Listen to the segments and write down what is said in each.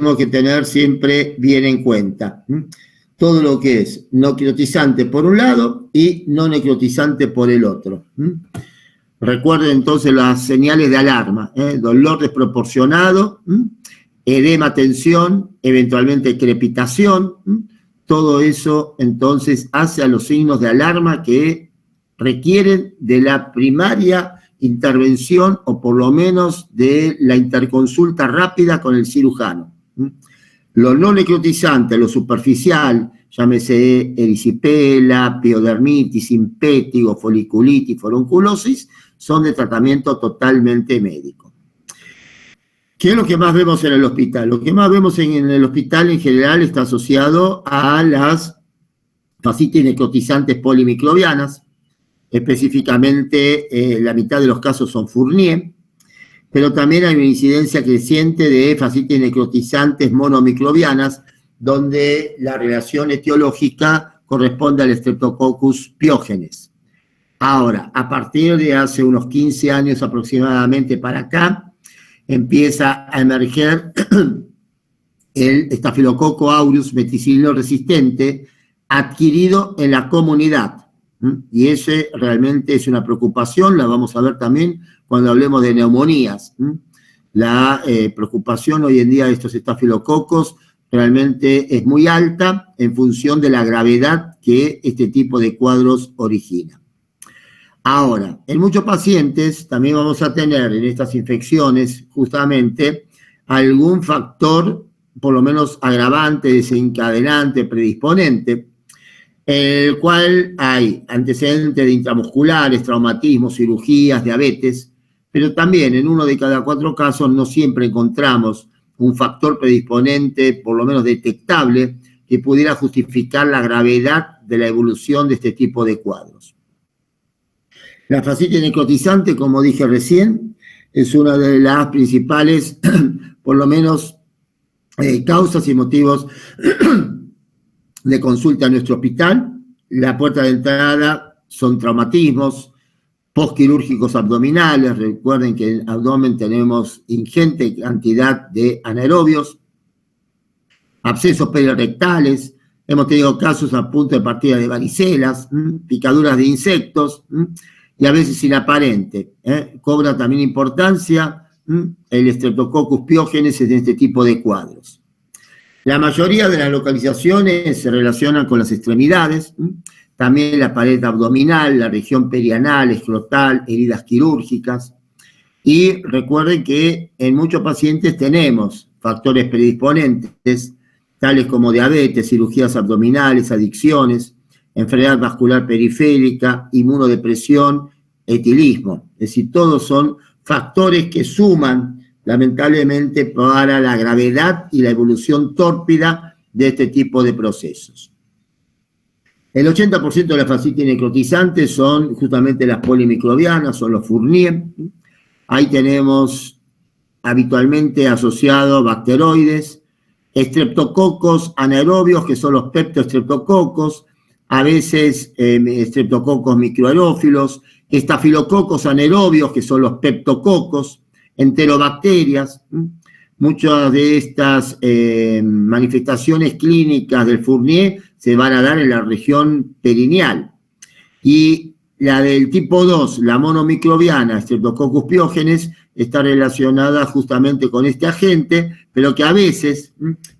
tenemos que tener siempre bien en cuenta. Todo lo que es no necrotizante por un lado y no necrotizante por el otro. Recuerden entonces las señales de alarma, dolor desproporcionado, edema, tensión, eventualmente crepitación, todo eso entonces hace a los signos de alarma que requieren de la primaria intervención o por lo menos de la interconsulta rápida con el cirujano. Lo no necrotizante, lo superficial, llámese erisipela, piodermitis, impétigo, foliculitis, forunculosis, son de tratamiento totalmente médico. ¿Qué es lo que más vemos en el hospital? Lo que más vemos en el hospital en general está asociado a las fascitis necrotizantes polimicrobianas, específicamente la mitad de los casos son Fournier, pero también hay una incidencia creciente de fascitis necrotizantes monomicrobianas, donde la relación etiológica corresponde al Streptococcus pyogenes. Ahora, a partir de hace unos 15 años aproximadamente para acá, empieza a emerger el Staphylococcus aureus meticilino resistente adquirido en la comunidad. Y ese realmente es una preocupación, la vamos a ver también cuando hablemos de neumonías. La preocupación hoy en día de estos estafilococos realmente es muy alta en función de la gravedad que este tipo de cuadros origina. Ahora, en muchos pacientes también vamos a tener en estas infecciones justamente algún factor, por lo menos agravante, desencadenante, predisponente, en el cual hay antecedentes de intramusculares, traumatismos, cirugías, diabetes, pero también en 1 de cada 4 casos no siempre encontramos un factor predisponente, por lo menos detectable, que pudiera justificar la gravedad de la evolución de este tipo de cuadros. La fascitis necrotizante, como dije recién, es una de las principales, por lo menos, causas y motivos de consulta en nuestro hospital. La puerta de entrada son traumatismos, postquirúrgicos abdominales. Recuerden que en el abdomen tenemos ingente cantidad de anaerobios, abscesos perirectales, hemos tenido casos a punto de partida de varicelas, picaduras de insectos, y a veces inaparente. Cobra también importancia el Streptococcus pyogenes en este tipo de cuadros. La mayoría de las localizaciones se relacionan con las extremidades, también la pared abdominal, la región perianal, escrotal, heridas quirúrgicas. Y recuerden que en muchos pacientes tenemos factores predisponentes, tales como diabetes, cirugías abdominales, adicciones, enfermedad vascular periférica, inmunodepresión, etilismo. Es decir, todos son factores que suman lamentablemente para la gravedad y la evolución tórpida de este tipo de procesos. El 80% de las fascitis necrotizantes son justamente las polimicrobianas, son los Fournier. Ahí tenemos habitualmente asociados bacteroides, estreptococos anaerobios, que son los peptoestreptococos, a veces estreptococos microaerófilos, estafilococos anaerobios, que son los peptococos, enterobacterias. Muchas de estas manifestaciones clínicas del Fournier se van a dar en la región perineal. Y la del tipo 2, la monomicrobiana, Streptococcus pyogenes, está relacionada justamente con este agente, pero que a veces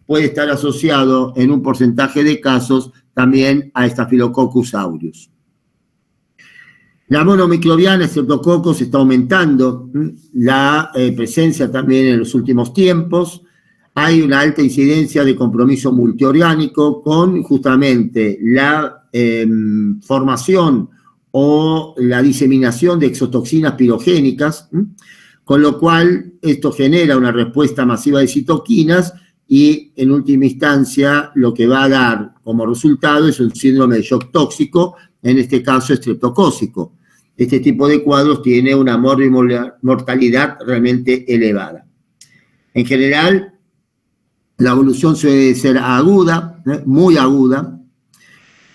puede estar asociado en un porcentaje de casos también a Staphylococcus aureus. La monomicrobiana, Streptococcus, está aumentando la presencia también en los últimos tiempos. Hay una alta incidencia de compromiso multiorgánico con justamente la formación o la diseminación de exotoxinas pirogénicas, con lo cual esto genera una respuesta masiva de citoquinas y en última instancia lo que va a dar como resultado es un síndrome de shock tóxico, en este caso estreptocócico. Este tipo de cuadros tiene una mortalidad realmente elevada. En general, la evolución suele ser aguda, muy aguda.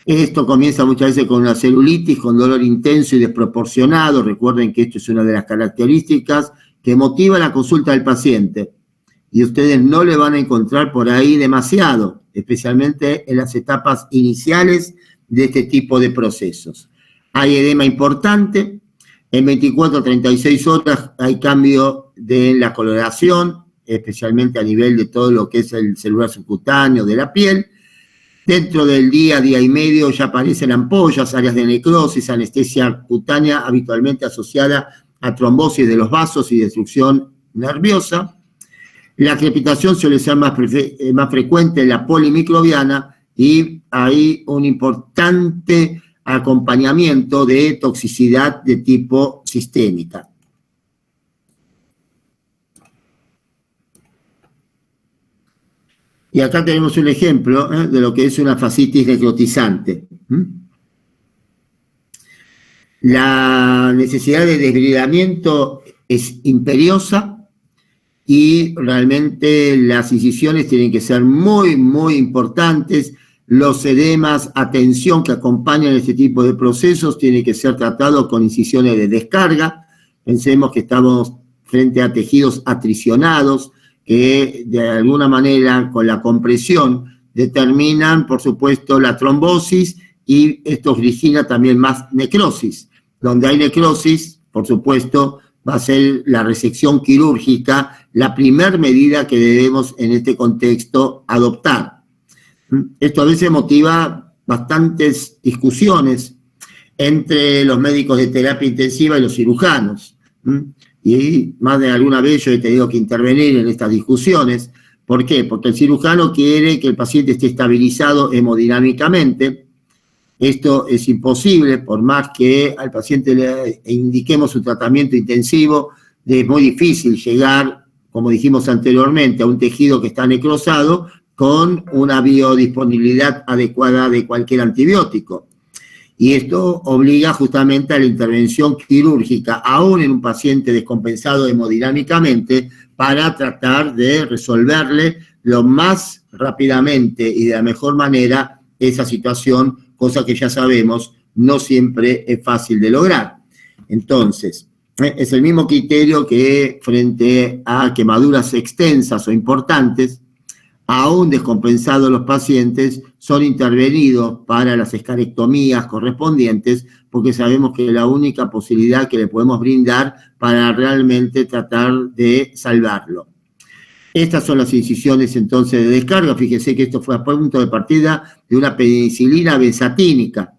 Esto comienza muchas veces con una celulitis, con dolor intenso y desproporcionado. Recuerden que esto es una de las características que motiva la consulta del paciente. y ustedes no le van a encontrar por ahí demasiado, especialmente en las etapas iniciales de este tipo de procesos. Hay edema importante, en 24 a 36 horas hay cambio de la coloración, especialmente a nivel de todo lo que es el celular subcutáneo de la piel. Dentro del día, día y medio, ya aparecen ampollas, áreas de necrosis, anestesia cutánea habitualmente asociada a trombosis de los vasos y destrucción nerviosa. La crepitación suele ser más frecuente en la polimicrobiana y hay un importante acompañamiento de toxicidad de tipo sistémica. Y acá tenemos un ejemplo de lo que es una fascitis necrotizante. La necesidad de desbridamiento es imperiosa y realmente las incisiones tienen que ser muy, muy importantes. Los edemas, atención, que acompañan este tipo de procesos, tienen que ser tratados con incisiones de descarga. Pensemos que estamos frente a tejidos atricionados, que de alguna manera con la compresión determinan, por supuesto, la trombosis y esto origina también más necrosis. Donde hay necrosis, por supuesto, va a ser la resección quirúrgica la primer medida que debemos en este contexto adoptar. Esto a veces motiva bastantes discusiones entre los médicos de terapia intensiva y los cirujanos. Y más de alguna vez yo he tenido que intervenir en estas discusiones. ¿Por qué? Porque el cirujano quiere que el paciente esté estabilizado hemodinámicamente. Esto es imposible, por más que al paciente le indiquemos un tratamiento intensivo, es muy difícil llegar, como dijimos anteriormente, a un tejido que está necrosado con una biodisponibilidad adecuada de cualquier antibiótico. Y esto obliga justamente a la intervención quirúrgica, aún en un paciente descompensado hemodinámicamente, para tratar de resolverle lo más rápidamente y de la mejor manera esa situación, cosa que ya sabemos no siempre es fácil de lograr. Entonces, es el mismo criterio que frente a quemaduras extensas o importantes, aún descompensados los pacientes, son intervenidos para las escarectomías correspondientes, porque sabemos que es la única posibilidad que le podemos brindar para realmente tratar de salvarlo. Estas son las incisiones entonces de descarga. Fíjense que esto fue a punto de partida de una penicilina benzatínica.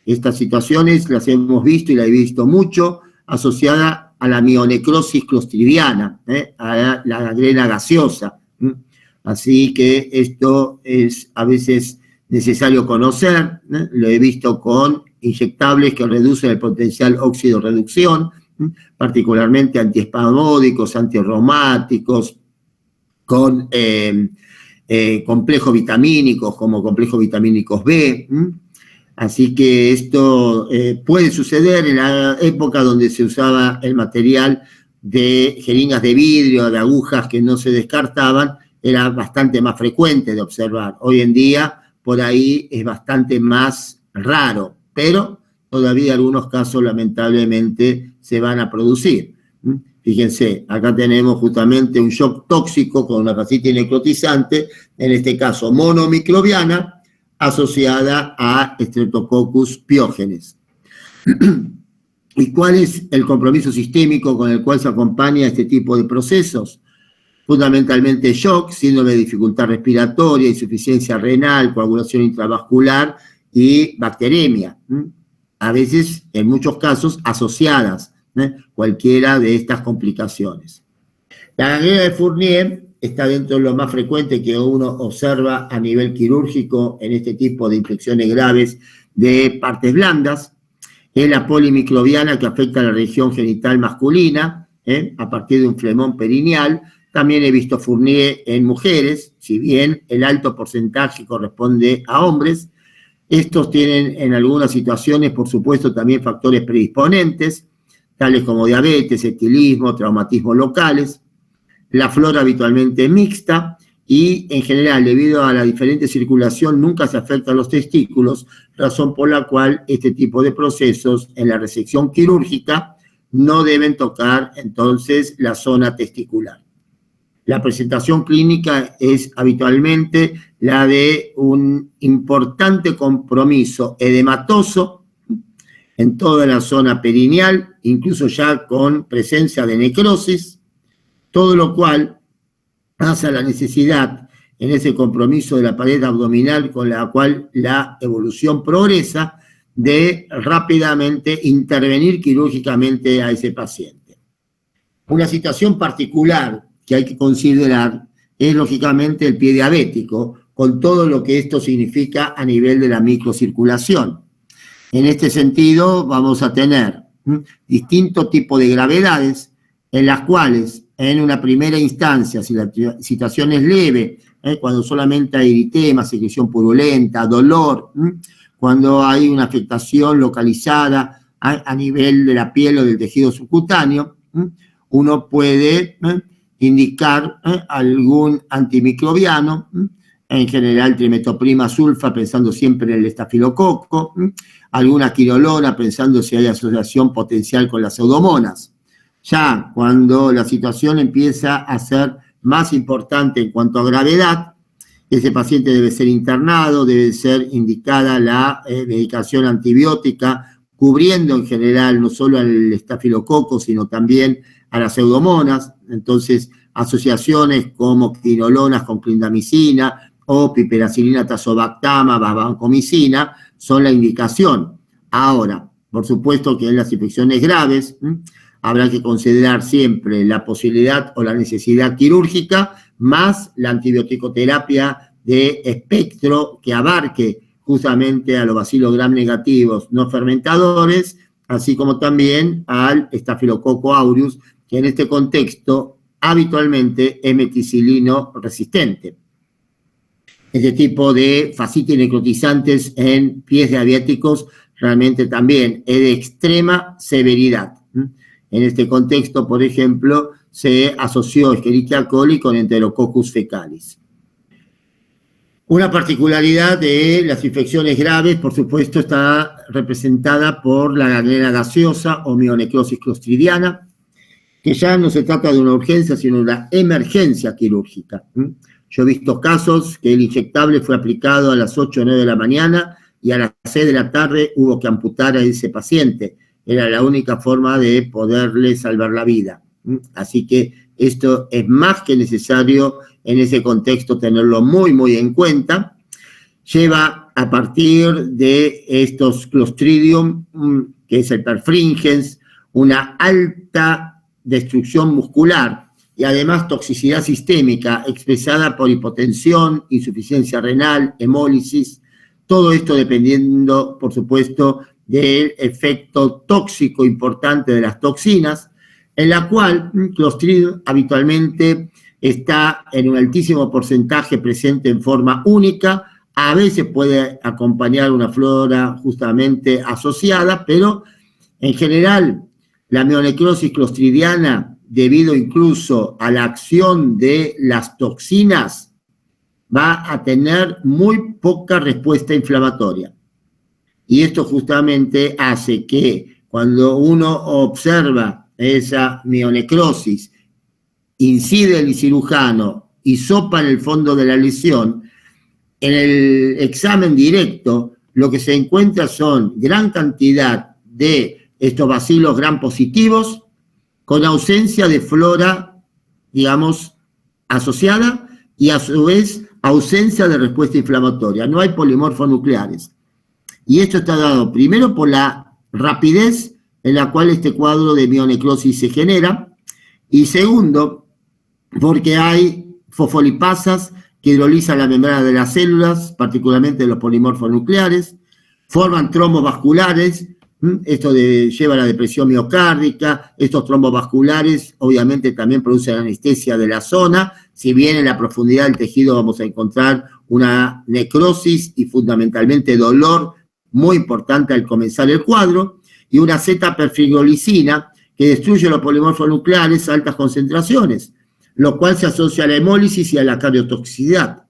Estas situaciones las hemos visto y las he visto mucho asociada a la mionecrosis clostridiana, a la gangrena gaseosa. Así que esto es a veces necesario conocer, lo he visto con inyectables que reducen el potencial óxido-reducción, particularmente antiespasmódicos, antirreumáticos, con complejos vitamínicos como complejos vitamínicos B. Así que esto puede suceder en la época donde se usaba el material de jeringas de vidrio, de agujas que no se descartaban, era bastante más frecuente de observar. Hoy en día, por ahí es bastante más raro, pero todavía algunos casos lamentablemente se van a producir. Fíjense, acá tenemos justamente un shock tóxico con una fascitis necrotizante, en este caso monomicrobiana, asociada a Streptococcus pyogenes. ¿Y cuál es el compromiso sistémico con el cual se acompaña este tipo de procesos? Fundamentalmente shock, síndrome de dificultad respiratoria, insuficiencia renal, coagulación intravascular y bacteremia. A veces, en muchos casos, asociadas, cualquiera de estas complicaciones. La gangrena de Fournier está dentro de lo más frecuente que uno observa a nivel quirúrgico en este tipo de infecciones graves de partes blandas. Es la polimicrobiana que afecta a la región genital masculina, a partir de un flemón perineal. También he visto Fournier en mujeres, si bien el alto porcentaje corresponde a hombres. Estos tienen en algunas situaciones, por supuesto, también factores predisponentes, tales como diabetes, etilismo, traumatismos locales. La flora habitualmente es mixta y, en general, debido a la diferente circulación, nunca se afectan los testículos, razón por la cual este tipo de procesos en la resección quirúrgica no deben tocar, entonces, la zona testicular. La presentación clínica es habitualmente la de un importante compromiso edematoso en toda la zona perineal, incluso ya con presencia de necrosis, todo lo cual hace la necesidad en ese compromiso de la pared abdominal con la cual la evolución progresa, de rápidamente intervenir quirúrgicamente a ese paciente. Una situación particular que hay que considerar es lógicamente el pie diabético, con todo lo que esto significa a nivel de la microcirculación. En este sentido vamos a tener distintos tipos de gravedades en las cuales en una primera instancia, si la situación es leve, cuando solamente hay eritema, secreción purulenta, dolor, cuando hay una afectación localizada a nivel de la piel o del tejido subcutáneo, uno puede indicar algún antimicrobiano, en general trimetoprima sulfa, pensando siempre en el estafilococo, alguna quinolona, pensando si hay asociación potencial con las pseudomonas. Ya cuando la situación empieza a ser más importante en cuanto a gravedad, ese paciente debe ser internado, debe ser indicada la medicación antibiótica, cubriendo en general no solo al estafilococo, sino también a las pseudomonas. Entonces, asociaciones como quinolonas con clindamicina o piperacilina tazobactama, vancomicina, son la indicación. Ahora, por supuesto que en las infecciones graves habrá que considerar siempre la posibilidad o la necesidad quirúrgica, más la antibioticoterapia de espectro que abarque justamente a los bacilos gram negativos no fermentadores, así como también al estafilococo aureus, que en este contexto habitualmente es meticilino resistente. Este tipo de fascitis necrotizantes en pies diabéticos realmente también es de extrema severidad. En este contexto, por ejemplo, se asoció Escherichia coli con Enterococcus fecalis. Una particularidad de las infecciones graves, por supuesto, está representada por la gangrena gaseosa o mionecrosis clostridiana, que ya no se trata de una urgencia, sino de una emergencia quirúrgica. Yo he visto casos que el inyectable fue aplicado a las 8 o 9 de la mañana y a las 6 de la tarde hubo que amputar a ese paciente. Era la única forma de poderle salvar la vida. Así que esto es más que necesario en ese contexto tenerlo muy, muy en cuenta. Lleva a partir de estos Clostridium, que es el perfringens, una alta destrucción muscular y además toxicidad sistémica expresada por hipotensión, insuficiencia renal, hemólisis, todo esto dependiendo, por supuesto, del efecto tóxico importante de las toxinas, en la cual Clostridium habitualmente está en un altísimo porcentaje presente en forma única, a veces puede acompañar una flora justamente asociada, pero en general la mionecrosis clostridiana, debido incluso a la acción de las toxinas, va a tener muy poca respuesta inflamatoria. Y esto justamente hace que cuando uno observa esa mionecrosis, incide el cirujano y sopa en el fondo de la lesión, en el examen directo lo que se encuentra son gran cantidad de estos bacilos gram positivos con ausencia de flora, digamos, asociada y a su vez ausencia de respuesta inflamatoria. No hay polimorfos nucleares. Y esto está dado primero por la rapidez en la cual este cuadro de mionecrosis se genera y segundo, porque hay fosfolipasas que hidrolizan la membrana de las células, particularmente de los polimorfos nucleares, forman trombos vasculares, esto lleva a la depresión miocárdica, estos trombos vasculares obviamente también producen anestesia de la zona, si bien en la profundidad del tejido vamos a encontrar una necrosis y fundamentalmente dolor muy importante al comenzar el cuadro, y una Z-perfrigolicina que destruye los polimorfos nucleares a altas concentraciones, lo cual se asocia a la hemólisis y a la cardiotoxicidad.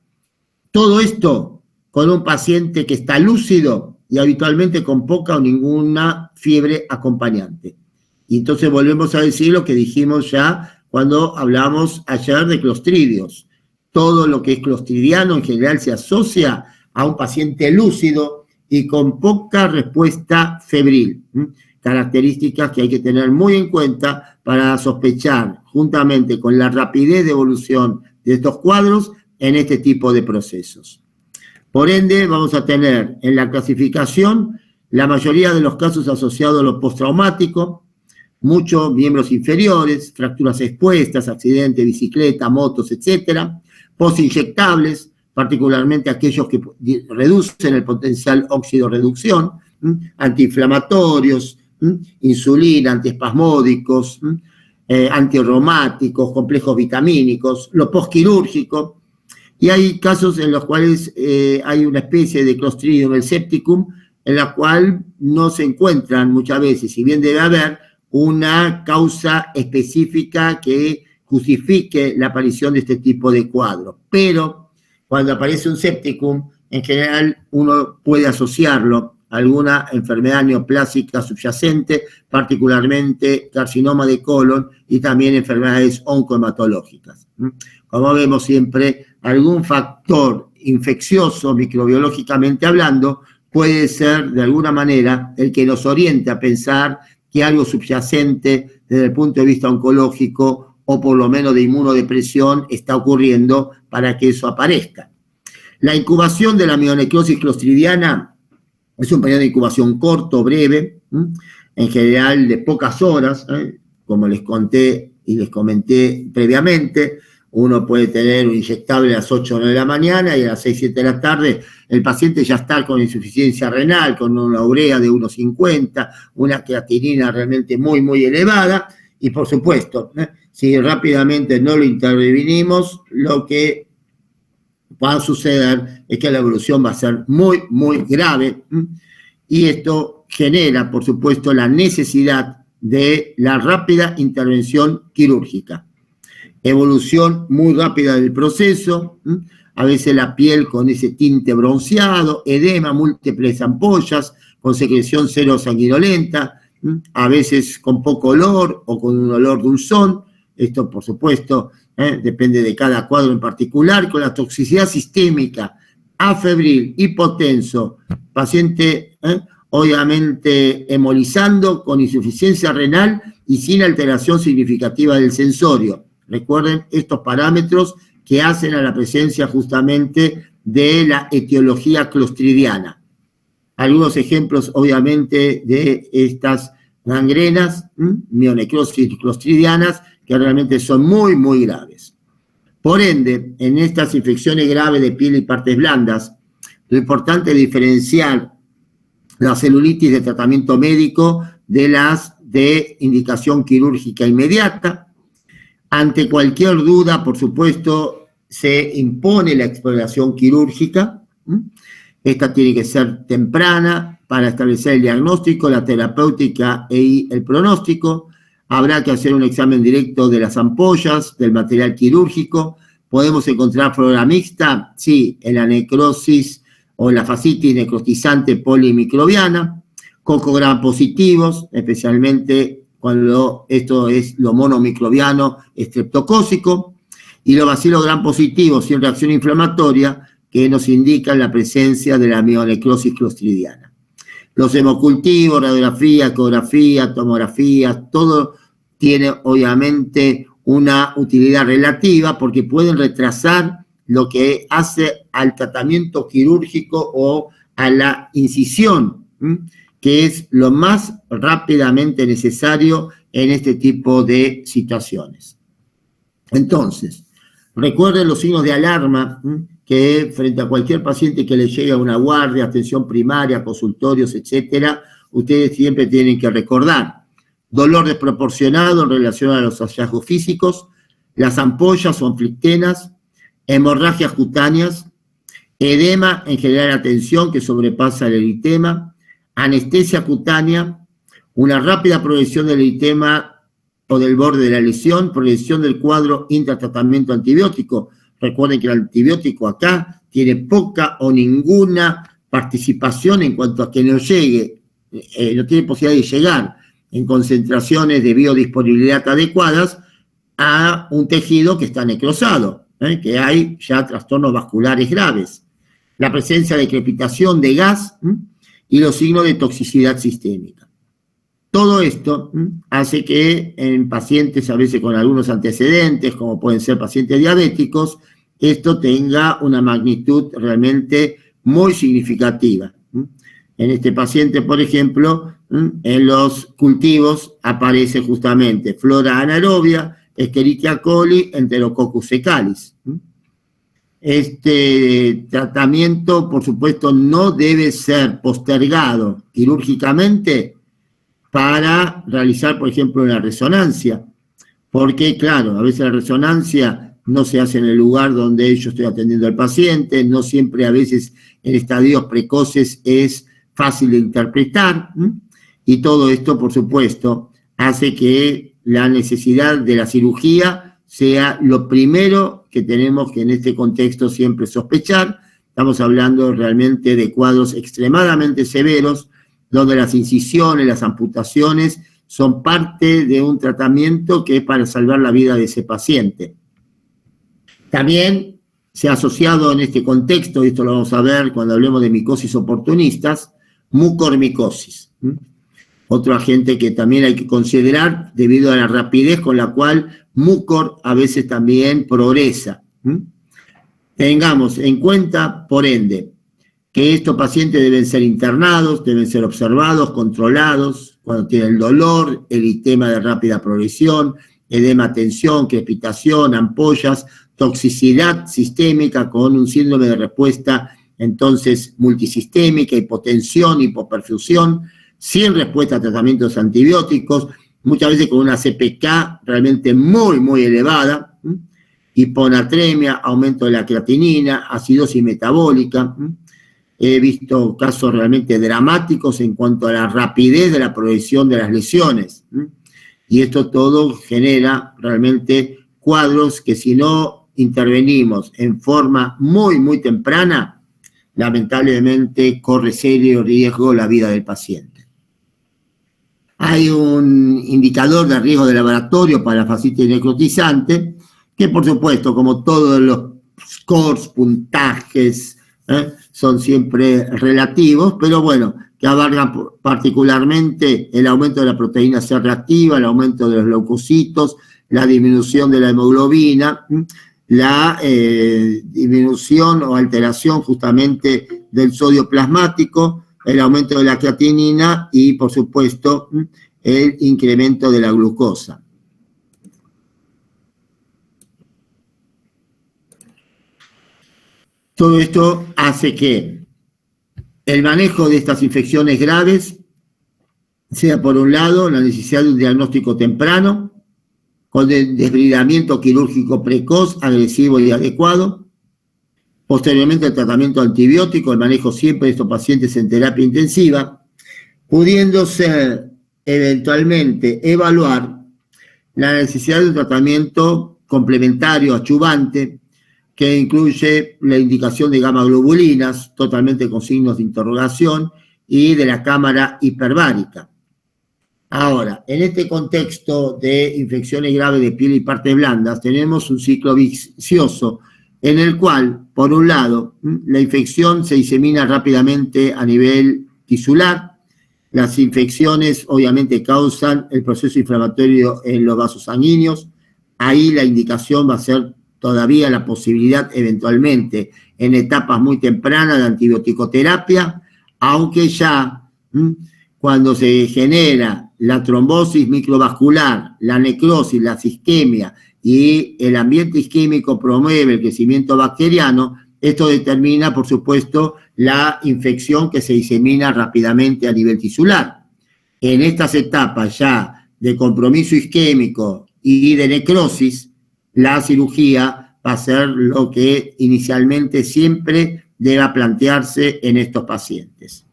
Todo esto con un paciente que está lúcido y habitualmente con poca o ninguna fiebre acompañante. Y entonces volvemos a decir lo que dijimos ya cuando hablamos ayer de clostridios. Todo lo que es clostridiano en general se asocia a un paciente lúcido y con poca respuesta febril. Características que hay que tener muy en cuenta para sospechar, juntamente con la rapidez de evolución de estos cuadros, en este tipo de procesos. Por ende, vamos a tener en la clasificación la mayoría de los casos asociados a lo postraumático, muchos miembros inferiores, fracturas expuestas, accidentes, bicicleta, motos, etcétera, postinyectables, particularmente aquellos que reducen el potencial oxidorreducción, antiinflamatorios, insulina, antiespasmódicos, antirreumáticos, complejos vitamínicos, lo postquirúrgico, y hay casos en los cuales hay una especie de Clostridium septicum en la cual no se encuentran muchas veces, si bien debe haber una causa específica que justifique la aparición de este tipo de cuadro. Pero cuando aparece un septicum, en general uno puede asociarlo a alguna enfermedad neoplásica subyacente, particularmente carcinoma de colon y también enfermedades oncohematológicas. Como vemos siempre, algún factor infeccioso, microbiológicamente hablando, puede ser de alguna manera el que nos oriente a pensar que algo subyacente desde el punto de vista oncológico o por lo menos de inmunodepresión está ocurriendo para que eso aparezca. La incubación de la mionecrosis clostridiana es un periodo de incubación corto, breve, en general de pocas horas, como les conté y les comenté previamente. Uno puede tener un inyectable a las 8 o 9 de la mañana y a las 6, 7 de la tarde el paciente ya está con insuficiencia renal, con una urea de 1,50, una creatinina realmente muy, muy elevada, y por supuesto, si rápidamente no lo intervenimos, lo que va a suceder es que la evolución va a ser muy, muy grave, y esto genera, por supuesto, la necesidad de la rápida intervención quirúrgica. Evolución muy rápida del proceso, a veces la piel con ese tinte bronceado, edema, múltiples ampollas, con secreción serosanguinolenta, a veces con poco olor o con un olor dulzón. Esto, por supuesto, depende de cada cuadro en particular, con la toxicidad sistémica, afebril, hipotenso, paciente obviamente hemolizando, con insuficiencia renal y sin alteración significativa del sensorio. Recuerden estos parámetros que hacen a la presencia justamente de la etiología clostridiana. Algunos ejemplos, obviamente, de estas gangrenas, mionecrosis clostridianas, que realmente son muy, muy graves. Por ende, en estas infecciones graves de piel y partes blandas, lo importante es diferenciar la celulitis de tratamiento médico de las de indicación quirúrgica inmediata. Ante cualquier duda, por supuesto, se impone la exploración quirúrgica. Esta tiene que ser temprana para establecer el diagnóstico, la terapéutica y el pronóstico. Habrá que hacer un examen directo de las ampollas, del material quirúrgico. ¿Podemos encontrar flora mixta? Sí, en la necrosis o en la fascitis necrotizante polimicrobiana. Cocogram positivos, especialmente cuando esto es lo monomicrobiano estreptocócico, y los bacilos gram positivos sin reacción inflamatoria que nos indican la presencia de la mionecrosis clostridiana. Los hemocultivos, radiografía, ecografía, tomografía, todo tiene obviamente una utilidad relativa porque pueden retrasar lo que hace al tratamiento quirúrgico o a la incisión, que es lo más rápidamente necesario en este tipo de situaciones. Entonces, recuerden los signos de alarma que frente a cualquier paciente que le llegue a una guardia, atención primaria, consultorios, etcétera, ustedes siempre tienen que recordar. Dolor desproporcionado en relación a los hallazgos físicos, las ampollas o anflictenas, hemorragias cutáneas, edema en general a tensión que sobrepasa el eritema, anestesia cutánea, una rápida progresión del eritema o del borde de la lesión, progresión del cuadro intratratamiento antibiótico. Recuerden que el antibiótico acá tiene poca o ninguna participación en cuanto a que no llegue, no tiene posibilidad de llegar en concentraciones de biodisponibilidad adecuadas a un tejido que está necrosado, que hay ya trastornos vasculares graves, la presencia de crepitación de gas y los signos de toxicidad sistémica. Todo esto hace que en pacientes a veces con algunos antecedentes, como pueden ser pacientes diabéticos, esto tenga una magnitud realmente muy significativa. En este paciente, por ejemplo, en los cultivos aparece justamente flora anaerobia, Escherichia coli, Enterococcus fecalis. Este tratamiento, por supuesto, no debe ser postergado quirúrgicamente para realizar, por ejemplo, una resonancia, porque, claro, a veces la resonancia no se hace en el lugar donde yo estoy atendiendo al paciente, no siempre a veces en estadios precoces es fácil de interpretar, y todo esto, por supuesto, hace que la necesidad de la cirugía sea lo primero que tenemos que en este contexto siempre sospechar. Estamos hablando realmente de cuadros extremadamente severos, donde las incisiones, las amputaciones son parte de un tratamiento que es para salvar la vida de ese paciente. También se ha asociado en este contexto, y esto lo vamos a ver cuando hablemos de micosis oportunistas, mucormicosis. Otro agente que también hay que considerar debido a la rapidez con la cual mucor a veces también progresa. Tengamos en cuenta, por ende, que estos pacientes deben ser internados, deben ser observados, controlados, cuando tienen dolor, eritema de rápida progresión, edema, tensión, crepitación, ampollas, toxicidad sistémica con un síndrome de respuesta entonces multisistémica, hipotensión, hipoperfusión, sin respuesta a tratamientos antibióticos, muchas veces con una CPK realmente muy, muy elevada, hiponatremia, aumento de la creatinina, acidosis metabólica. He visto casos realmente dramáticos en cuanto a la rapidez de la progresión de las lesiones. Y esto todo genera realmente cuadros que si no intervenimos en forma muy, muy temprana, lamentablemente corre serio riesgo la vida del paciente. Hay un indicador de riesgo de laboratorio para la fascitis necrotizante, que por supuesto, como todos los scores, puntajes, son siempre relativos, pero bueno, que abarcan particularmente el aumento de la proteína C reactiva, el aumento de los leucocitos, la disminución de la hemoglobina, la disminución o alteración justamente del sodio plasmático, el aumento de la creatinina y, por supuesto, el incremento de la glucosa. Todo esto hace que el manejo de estas infecciones graves sea, por un lado, la necesidad de un diagnóstico temprano, con el desbridamiento quirúrgico precoz, agresivo y adecuado. Posteriormente, el tratamiento antibiótico, el manejo siempre de estos pacientes en terapia intensiva, pudiéndose eventualmente evaluar la necesidad de un tratamiento complementario, adyuvante, que incluye la indicación de gamma-globulinas, totalmente con signos de interrogación, y de la cámara hiperbárica. Ahora, en este contexto de infecciones graves de piel y partes blandas, tenemos un ciclo vicioso en el cual, por un lado, la infección se disemina rápidamente a nivel tisular. Las infecciones obviamente causan el proceso inflamatorio en los vasos sanguíneos. Ahí la indicación va a ser todavía la posibilidad eventualmente en etapas muy tempranas de antibioticoterapia, aunque ya cuando se genera la trombosis microvascular, la necrosis, la isquemia y el ambiente isquémico promueve el crecimiento bacteriano, esto determina, por supuesto, la infección que se disemina rápidamente a nivel tisular. En estas etapas ya de compromiso isquémico y de necrosis, la cirugía va a ser lo que inicialmente siempre deba plantearse en estos pacientes.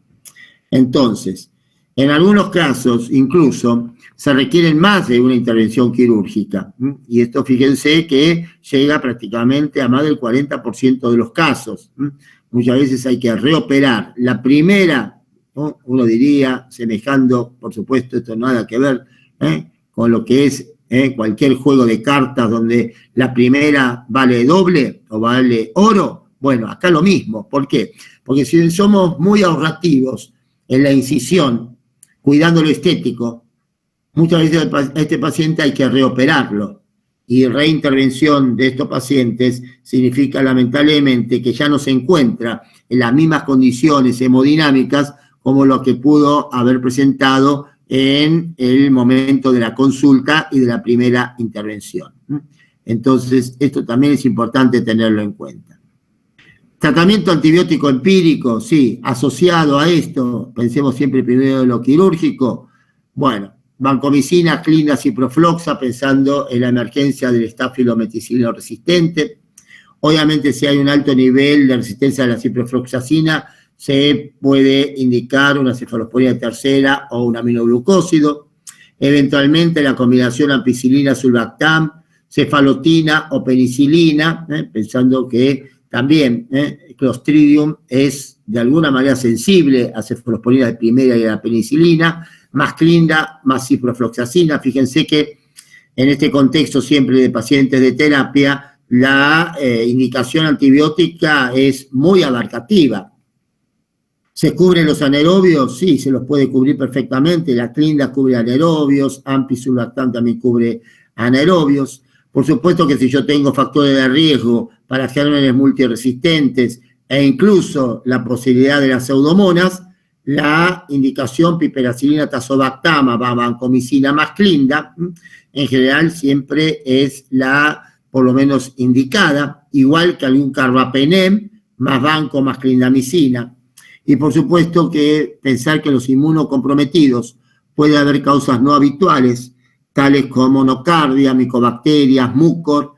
Entonces, en algunos casos, incluso, se requieren más de una intervención quirúrgica. Y esto, fíjense, que llega prácticamente a más del 40% de los casos. Muchas veces hay que reoperar. La primera, uno diría, semejando, por supuesto, esto nada que ver con lo que es cualquier juego de cartas donde la primera vale doble o vale oro, bueno, acá lo mismo. ¿Por qué? Porque si somos muy ahorrativos en la incisión, cuidando lo estético, muchas veces a este paciente hay que reoperarlo, y reintervención de estos pacientes significa lamentablemente que ya no se encuentra en las mismas condiciones hemodinámicas como lo que pudo haber presentado en el momento de la consulta y de la primera intervención. Entonces, esto también es importante tenerlo en cuenta. Tratamiento antibiótico empírico, sí, asociado a esto, pensemos siempre primero en lo quirúrgico. Bueno, vancomicina, clinda, ciprofloxa, pensando en la emergencia del estafilometicilino resistente. Obviamente, si hay un alto nivel de resistencia a la ciprofloxacina, se puede indicar una cefalosporina tercera o un aminoglucósido. Eventualmente, la combinación ampicilina-sulbactam, cefalotina o penicilina, pensando que también Clostridium es de alguna manera sensible a cefalosporina de primera y a la penicilina, más clinda, más ciprofloxacina. Fíjense que en este contexto siempre de pacientes de terapia, la indicación antibiótica es muy abarcativa. ¿Se cubren los anaerobios? Sí, se los puede cubrir perfectamente. La clinda cubre anaerobios, ampicilbactam también cubre anaerobios. Por supuesto que si yo tengo factores de riesgo para gérmenes multiresistentes e incluso la posibilidad de las pseudomonas, la indicación piperacilina tazobactama, vancomicina más clinda, en general siempre es la por lo menos indicada, igual que algún carbapenem más vanco más clindamicina. Y por supuesto que pensar que los inmunocomprometidos puede haber causas no habituales, tales como nocardia, micobacterias, mucor,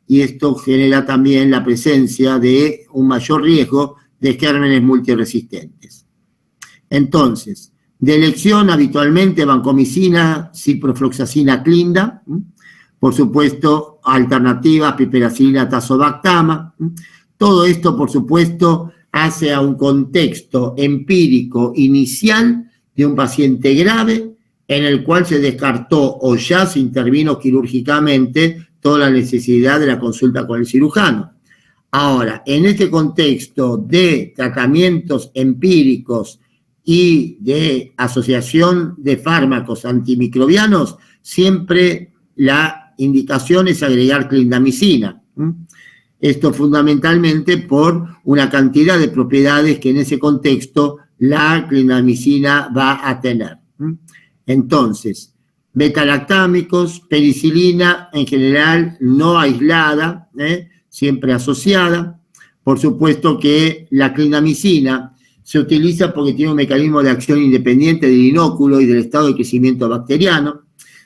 y esto genera también la presencia de un mayor riesgo de gérmenes multiresistentes. Entonces, de elección habitualmente vancomicina, ciprofloxacina clinda, por supuesto alternativas piperacilina tazobactama. Todo esto, por supuesto, hace a un contexto empírico inicial de un paciente grave en el cual se descartó o ya se intervino quirúrgicamente toda la necesidad de la consulta con el cirujano. Ahora, en este contexto de tratamientos empíricos y de asociación de fármacos antimicrobianos, siempre la indicación es agregar clindamicina. Esto fundamentalmente por una cantidad de propiedades que en ese contexto la clindamicina va a tener. Entonces, betalactámicos, penicilina en general no aislada, siempre asociada. Por supuesto que la clindamicina se utiliza porque tiene un mecanismo de acción independiente del inóculo y del estado de crecimiento bacteriano.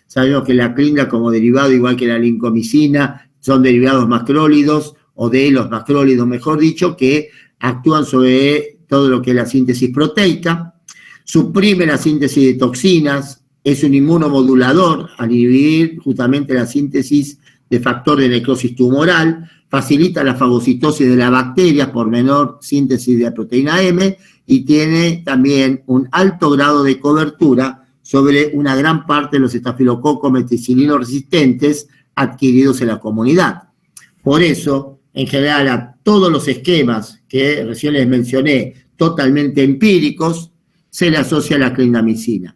Sabemos que la clinda como derivado, igual que la lincomicina, son derivados macrólidos, o de los macrólidos, mejor dicho, que actúan sobre todo lo que es la síntesis proteica, suprime la síntesis de toxinas, es un inmunomodulador al inhibir justamente la síntesis de factor de necrosis tumoral, facilita la fagocitosis de las bacterias por menor síntesis de la proteína M y tiene también un alto grado de cobertura sobre una gran parte de los estafilococos meticilino resistentes adquiridos en la comunidad. Por eso, en general, a todos los esquemas que recién les mencioné, totalmente empíricos, se le asocia la clindamicina.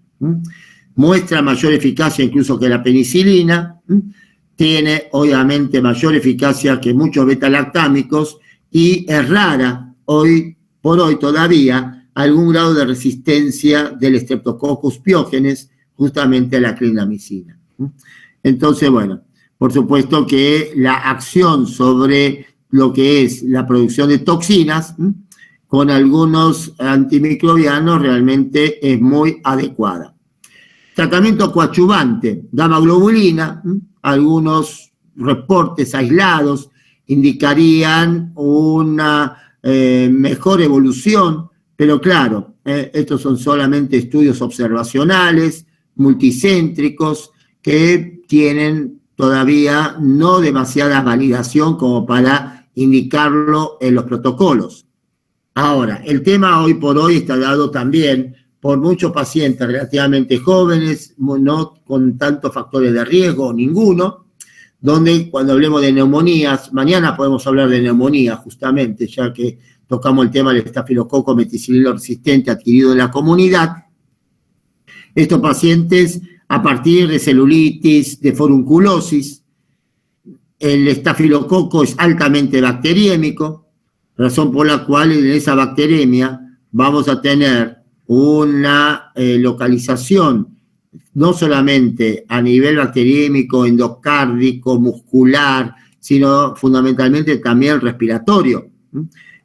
Muestra mayor eficacia incluso que la penicilina, tiene obviamente mayor eficacia que muchos betalactámicos y es rara hoy por hoy todavía algún grado de resistencia del Streptococcus pyogenes justamente a la clindamicina. Entonces, bueno, por supuesto que la acción sobre lo que es la producción de toxinas con algunos antimicrobianos realmente es muy adecuada. Tratamiento coadyuvante, gamma globulina, algunos reportes aislados indicarían una mejor evolución, pero claro, estos son solamente estudios observacionales, multicéntricos, que tienen todavía no demasiada validación como para indicarlo en los protocolos. Ahora, el tema hoy por hoy está dado también por muchos pacientes relativamente jóvenes, no con tantos factores de riesgo, ninguno, donde cuando hablemos de neumonías, mañana podemos hablar de neumonía justamente, ya que tocamos el tema del estafilococo meticilino resistente adquirido en la comunidad. Estos pacientes, a partir de celulitis, de forunculosis, el estafilococo es altamente bacteriémico, razón por la cual en esa bacteremia vamos a tener una localización no solamente a nivel bacteriémico, endocárdico, muscular, sino fundamentalmente también respiratorio.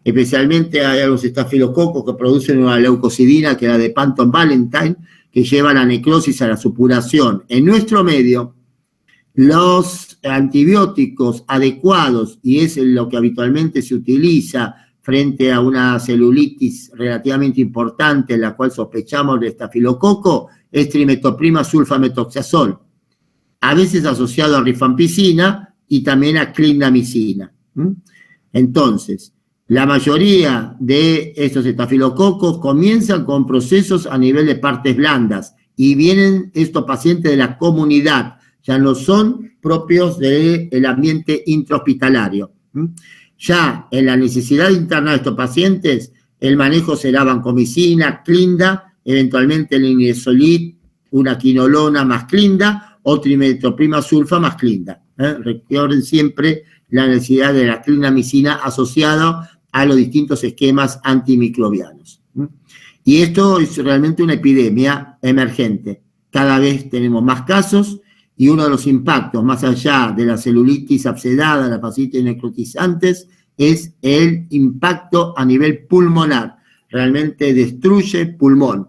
Especialmente hay los estafilococos que producen una leucocidina, que es la de Panton-Valentine, que lleva a la necrosis, a la supuración. En nuestro medio, los antibióticos adecuados, y es lo que habitualmente se utiliza frente a una celulitis relativamente importante en la cual sospechamos de estafilococo, es trimetoprima sulfametoxazol, a veces asociado a rifampicina y también a clindamicina. Entonces, la mayoría de estos estafilococos comienzan con procesos a nivel de partes blandas y vienen estos pacientes de la comunidad, ya no son propios del ambiente intrahospitalario. Ya en la necesidad interna de estos pacientes, el manejo será vancomicina, clinda, eventualmente el linezolid, una quinolona más clinda, o trimetoprima sulfa más clinda. Recuerden siempre la necesidad de la clindamicina asociada a los distintos esquemas antimicrobianos. Y esto es realmente una epidemia emergente. Cada vez tenemos más casos y uno de los impactos, más allá de la celulitis abscedada, la fascitis necrotizantes, es el impacto a nivel pulmonar. Realmente destruye pulmón.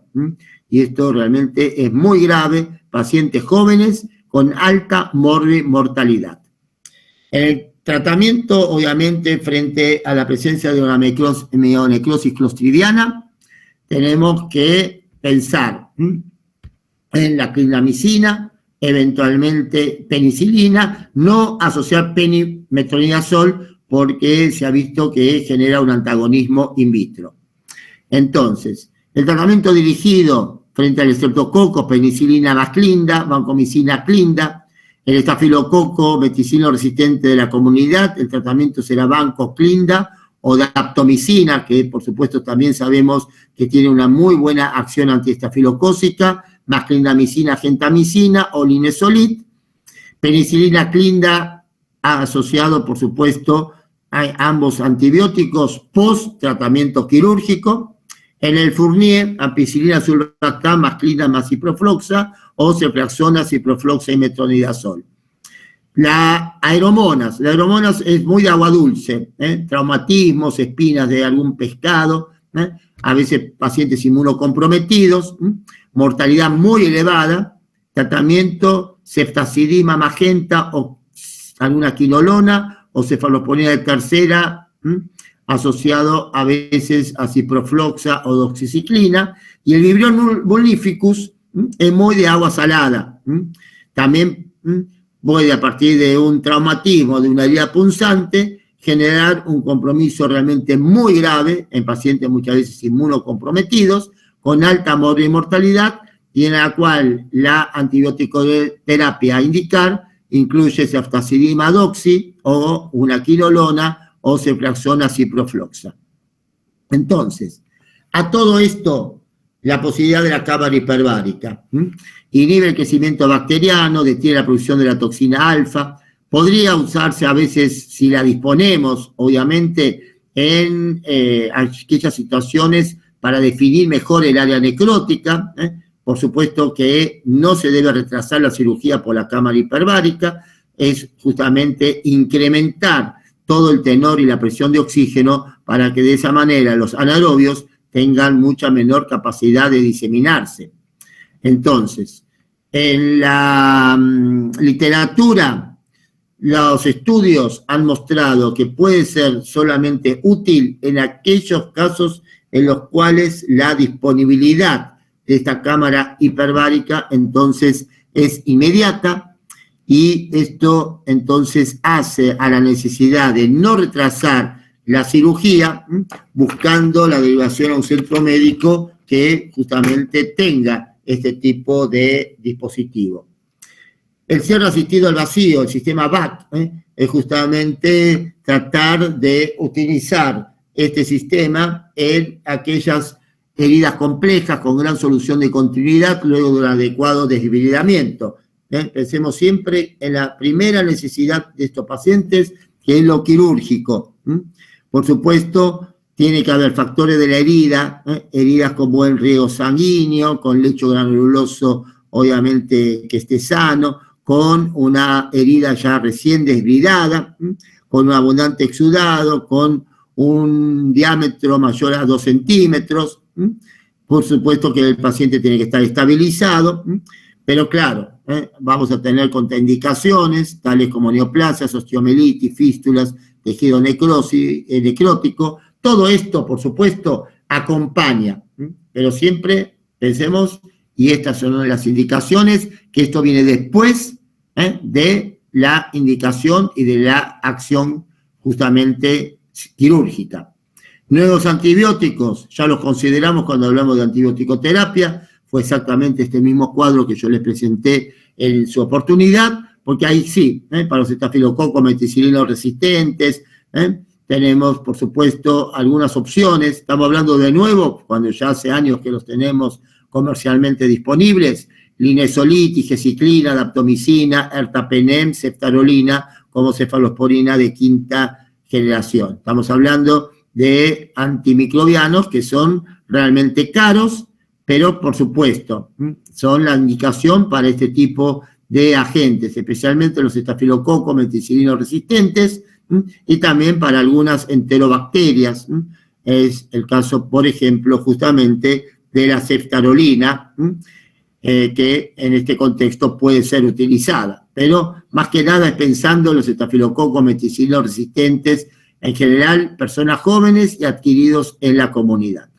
Y esto realmente es muy grave, pacientes jóvenes con alta mortalidad. En el tratamiento, obviamente, frente a la presencia de una mionecrosis clostridiana, tenemos que pensar en la clindamicina, eventualmente penicilina, no asociar metronidazol porque se ha visto que genera un antagonismo in vitro. Entonces, el tratamiento dirigido frente al estreptococo, penicilina más clinda, vancomicina clinda, el estafilococo meticilino resistente de la comunidad, el tratamiento será vancoclinda o daptomicina, que por supuesto también sabemos que tiene una muy buena acción antiestafilocócica, más clindamicina, gentamicina o linezolid. Penicilina clinda asociado, por supuesto, a ambos antibióticos post-tratamiento quirúrgico. En el Fournier, ampicilina, sulbactam, más clinda, más ciprofloxa, o ceftriaxona, ciprofloxa y metronidazol. La aeromonas es muy de agua dulce, traumatismos, espinas de algún pescado, a veces pacientes inmunocomprometidos, mortalidad muy elevada, tratamiento ceftazidima magenta o alguna quinolona o cefaloponina de tercera, asociado a veces a ciprofloxa o doxiciclina, y el Vibrion vulnificus es muy de agua salada. También puede, a partir de un traumatismo, de una herida punzante, generar un compromiso realmente muy grave en pacientes muchas veces inmunocomprometidos, con alta mortalidad, y en la cual la antibiótico de terapia a indicar incluye ceftazidima doxi o una quinolona o ceftriaxona ciprofloxa. Entonces, a todo esto, la posibilidad de la cámara hiperbárica inhibe el crecimiento bacteriano, detiene la producción de la toxina alfa, podría usarse a veces, si la disponemos, obviamente, en aquellas situaciones para definir mejor el área necrótica. Por supuesto que no se debe retrasar la cirugía por la cámara hiperbárica, es justamente incrementar todo el tenor y la presión de oxígeno para que de esa manera los anaerobios tengan mucha menor capacidad de diseminarse. Entonces, en la literatura, los estudios han mostrado que puede ser solamente útil en aquellos casos en los cuales la disponibilidad de esta cámara hiperbárica entonces es inmediata, y esto entonces hace a la necesidad de no retrasar la cirugía buscando la derivación a un centro médico que justamente tenga este tipo de dispositivo. El cierre asistido al vacío, el sistema BAC, es justamente tratar de utilizar este sistema en aquellas heridas complejas con gran solución de continuidad luego de un adecuado deshibridamiento. Pensemos siempre en la primera necesidad de estos pacientes, que es lo quirúrgico. Por supuesto, tiene que haber factores de la herida, heridas con buen riego sanguíneo, con lecho granuloso, obviamente que esté sano, con una herida ya recién desbridada, con un abundante exudado, con un diámetro mayor a 2 centímetros. Por supuesto que el paciente tiene que estar estabilizado, pero claro, vamos a tener contraindicaciones, tales como neoplasias, osteomelitis, fístulas, tejido necrótico. Todo esto, por supuesto, acompaña, pero siempre pensemos, y estas son las indicaciones, que esto viene después de la indicación y de la acción justamente quirúrgica. Nuevos antibióticos, ya los consideramos cuando hablamos de antibioticoterapia, fue exactamente este mismo cuadro que yo les presenté en su oportunidad, porque ahí sí, para los estafilococos meticilinos resistentes, tenemos, por supuesto, algunas opciones. Estamos hablando de nuevo, cuando ya hace años que los tenemos comercialmente disponibles, linezolid, geciclina, daptomicina, ertapenem, ceftarolina, como cefalosporina de quinta generación. Estamos hablando de antimicrobianos que son realmente caros, pero por supuesto son la indicación para este tipo de agentes, especialmente los estafilococos meticilinos resistentes y también para algunas enterobacterias. Es el caso, por ejemplo, justamente de la ceftarolina, que en este contexto puede ser utilizada. Pero más que nada es pensando en los estafilococos meticilinos resistentes, en general personas jóvenes y adquiridos en la comunidad.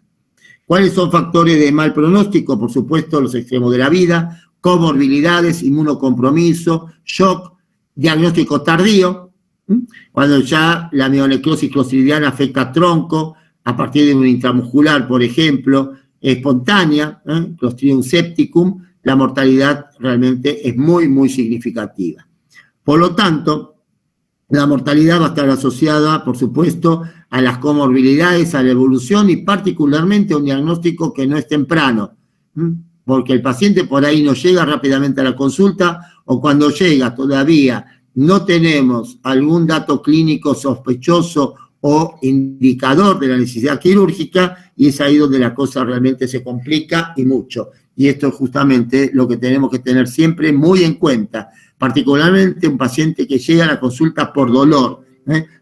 ¿Cuáles son factores de mal pronóstico? Por supuesto, los extremos de la vida, comorbilidades, inmunocompromiso, shock, diagnóstico tardío, cuando ya la mielonecrosis clostridiana afecta tronco, a partir de un intramuscular, por ejemplo, espontánea, Clostridium septicum, la mortalidad realmente es muy, muy significativa. Por lo tanto, la mortalidad va a estar asociada, por supuesto, a las comorbilidades, a la evolución y particularmente a un diagnóstico que no es temprano, porque el paciente por ahí no llega rápidamente a la consulta o cuando llega todavía no tenemos algún dato clínico sospechoso o indicador de la necesidad quirúrgica y es ahí donde la cosa realmente se complica y mucho. Y esto es justamente lo que tenemos que tener siempre muy en cuenta, particularmente un paciente que llega a la consulta por dolor,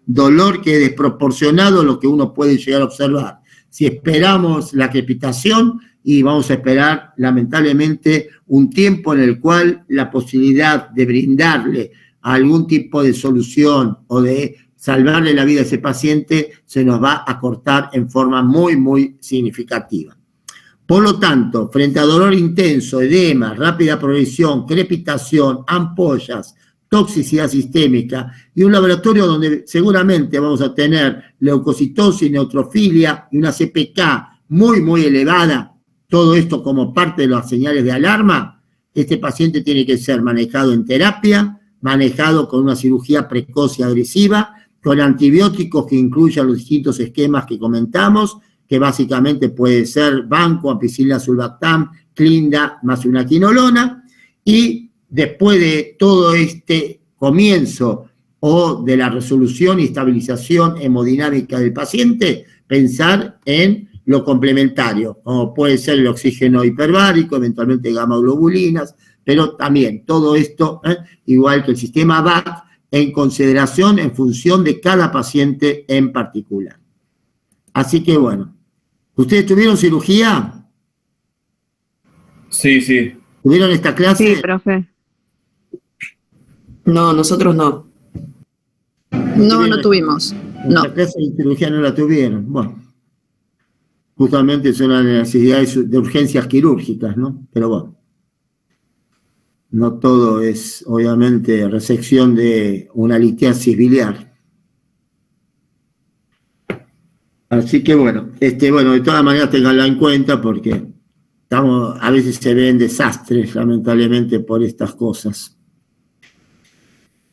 dolor que es desproporcionado a lo que uno puede llegar a observar. Si esperamos la crepitación, y vamos a esperar lamentablemente un tiempo en el cual la posibilidad de brindarle algún tipo de solución o de salvarle la vida a ese paciente se nos va a cortar en forma muy, muy significativa. Por lo tanto, frente a dolor intenso, edema, rápida progresión, crepitación, ampollas, toxicidad sistémica y un laboratorio donde seguramente vamos a tener leucocitosis, neutrofilia y una CPK muy, muy elevada, todo esto como parte de las señales de alarma, este paciente tiene que ser manejado en terapia, manejado con una cirugía precoz y agresiva, con antibióticos que incluyan los distintos esquemas que comentamos, que básicamente puede ser banco, ampicilina sulbactam, clinda, más una quinolona, y después de todo este comienzo o de la resolución y estabilización hemodinámica del paciente, pensar en lo complementario, como puede ser el oxígeno hiperbárico, eventualmente gamma-globulinas, pero también todo esto, igual que el sistema BAC, en consideración en función de cada paciente en particular. Así que bueno, ¿ustedes tuvieron cirugía? Sí, sí. ¿Tuvieron esta clase? Sí, profe. No, nosotros no. No tuvimos. No. Esta clase de cirugía no la tuvieron. Bueno, justamente son las necesidades de urgencias quirúrgicas, ¿no? Pero bueno, no todo es, obviamente, resección de una litiasis biliar. Así que bueno, de todas maneras tenganla en cuenta porque a veces se ven desastres, lamentablemente, por estas cosas.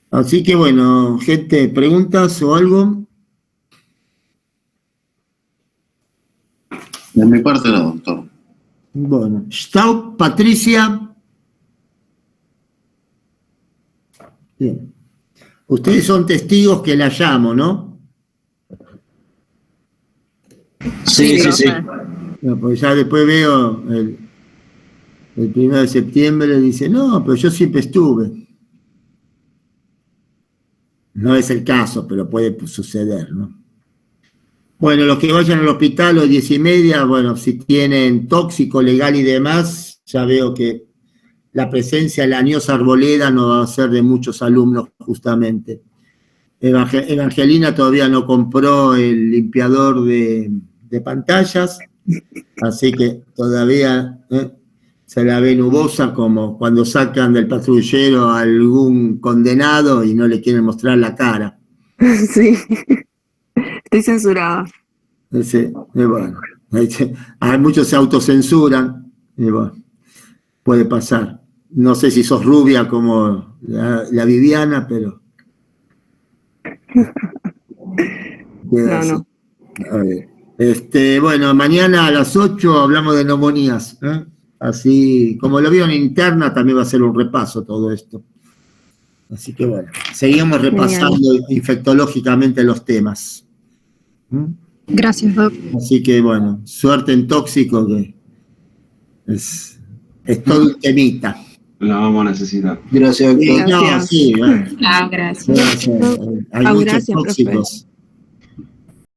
Así que bueno, gente, ¿preguntas o algo? De mi parte no, doctor. Bueno, Staub, Patricia. Bien. Ustedes son testigos que la llamo, ¿no? Sí. No, porque ya después veo el 1 de septiembre, dice, no, pero yo siempre estuve. No es el caso, pero puede suceder, ¿no? Bueno, los que vayan al hospital a las 10:30, bueno, si tienen tóxico legal y demás, ya veo que la presencia de la Añosa Arboleda no va a ser de muchos alumnos, justamente. Evangelina todavía no compró el limpiador de pantallas, así que todavía se la ve nubosa, como cuando sacan del patrullero a algún condenado y no le quieren mostrar la cara. Sí, estoy censurada. Sí, bueno, muchos se autocensuran, y bueno, puede pasar. No sé si sos rubia como la Viviana, pero... No. A ver. Bueno, mañana a las 8 hablamos de neumonías, ¿eh? Así, como lo vio en interna, también va a ser un repaso todo esto. Así que bueno, seguimos repasando infectológicamente los temas. Gracias, Doc. Así que bueno, suerte en tóxico, que es todo un temita. La vamos a necesitar. Gracias, doctor. No, sí, bueno. Gracias. Hay muchos Gracias, tóxicos.